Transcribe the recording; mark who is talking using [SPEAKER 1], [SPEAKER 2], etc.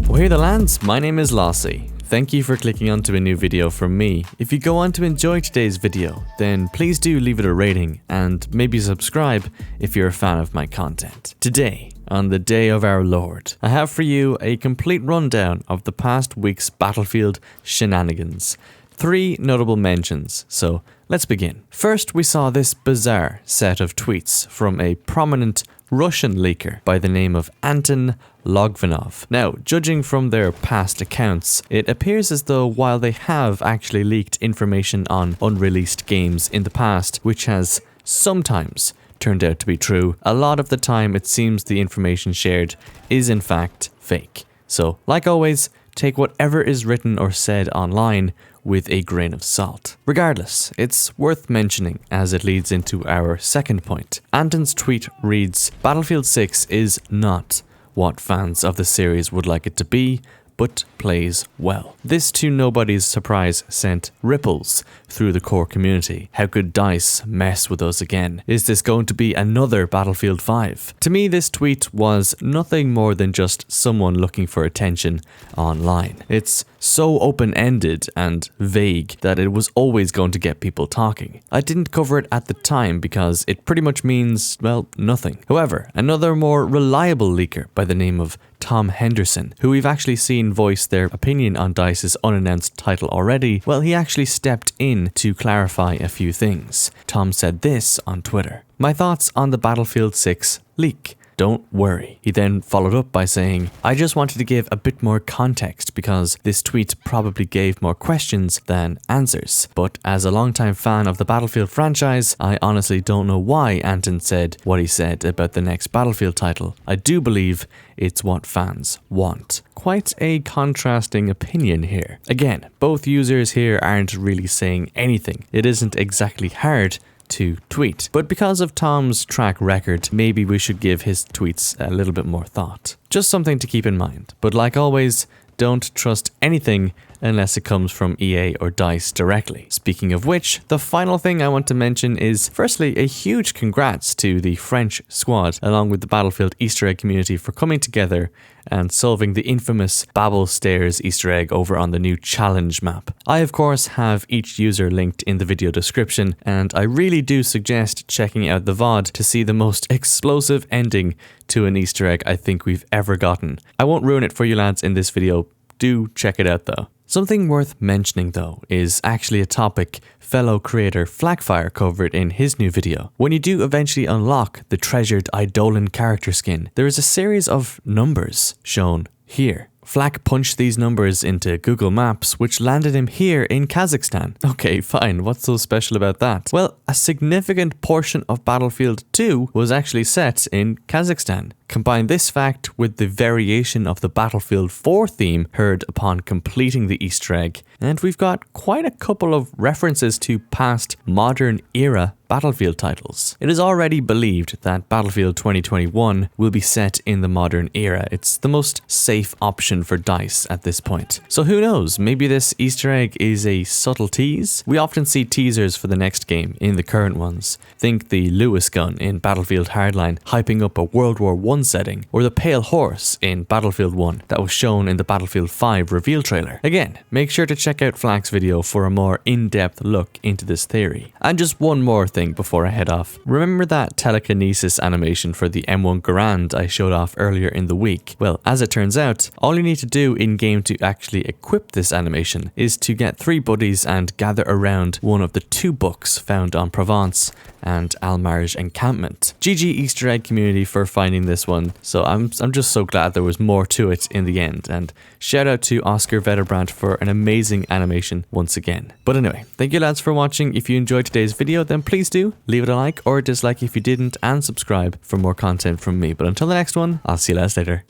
[SPEAKER 1] Well, hey there lads, my name is Lassie. Thank you for clicking onto a new video from me. If you go on to enjoy today's video, then please do leave it a rating and maybe subscribe if you're a fan of my content. Today, on the day of our Lord, I have for you a complete rundown of the past week's Battlefield shenanigans. 3 notable mentions, so let's begin. First, we saw this bizarre set of tweets from a prominent Russian leaker by the name of Anton Logvinov. Now, judging from their past accounts, it appears as though while they have actually leaked information on unreleased games in the past, which has sometimes turned out to be true, a lot of the time it seems the information shared is in fact fake. So, like always, take whatever is written or said online with a grain of salt. Regardless, it's worth mentioning as it leads into our second point. Anton's tweet reads, "Battlefield 6 is not what fans of the series would like it to be, but plays well." This, to nobody's surprise, sent ripples through the core community. How could DICE mess with us again? Is this going to be another Battlefield 5? To me, this tweet was nothing more than just someone looking for attention online. It's so open-ended and vague that it was always going to get people talking. I didn't cover it at the time because it pretty much means, well, nothing. However, another more reliable leaker by the name of Tom Henderson, who we've actually seen voice their opinion on DICE's unannounced title already, well, he actually stepped in to clarify a few things. Tom said this on Twitter: "My thoughts on the Battlefield 6 leak. Don't worry." He then followed up by saying, "I just wanted to give a bit more context because this tweet probably gave more questions than answers. But as a longtime fan of the Battlefield franchise, I honestly don't know why Anton said what he said about the next Battlefield title. I do believe it's what fans want." Quite a contrasting opinion here. Again, both users here aren't really saying anything. It isn't exactly hard to tweet. But because of Tom's track record, maybe we should give his tweets a little bit more thought. Just something to keep in mind. But like always, don't trust anything unless it comes from EA or DICE directly. Speaking of which, the final thing I want to mention is, firstly, a huge congrats to the French squad along with the Battlefield Easter egg community for coming together and solving the infamous Babel Stairs Easter egg over on the new challenge map. I of course have each user linked in the video description, and I really do suggest checking out the VOD to see the most explosive ending to an Easter egg I think we've ever gotten. I won't ruin it for you lads in this video, do check it out though. Something worth mentioning though is actually a topic fellow creator Flakfire covered in his new video. When you do eventually unlock the treasured Eidolon character skin, there is a series of numbers shown here. Flak punched these numbers into Google Maps, which landed him here in Kazakhstan. Okay, fine, what's so special about that? Well, a significant portion of Battlefield 2 was actually set in Kazakhstan. Combine this fact with the variation of the Battlefield 4 theme heard upon completing the Easter egg, and we've got quite a couple of references to past modern era Battlefield titles. It is already believed that Battlefield 2021 will be set in the modern era. It's the most safe option for DICE at this point. So who knows, maybe this Easter egg is a subtle tease? We often see teasers for the next game in the current ones. Think the Lewis gun in Battlefield Hardline hyping up a World War I setting, or the pale horse in Battlefield 1 that was shown in the Battlefield 5 reveal trailer. Again, make sure to check out Flak's video for a more in-depth look into this theory. And just one more thing before I head off. Remember that telekinesis animation for the M1 Garand I showed off earlier in the week? Well, as it turns out, all you need to do in-game to actually equip this animation is to get 3 buddies and gather around one of the 2 books found on Provence and Almarge encampment. GG Easter egg community for finding this one, so I'm just so glad there was more to it in the end, and shout out to Oscar Vetterbrandt for an amazing animation once again. But anyway, thank you lads for watching. If you enjoyed today's video, then please do leave it a like or a dislike if you didn't, and subscribe for more content from me. But until the next one, I'll see you lads later.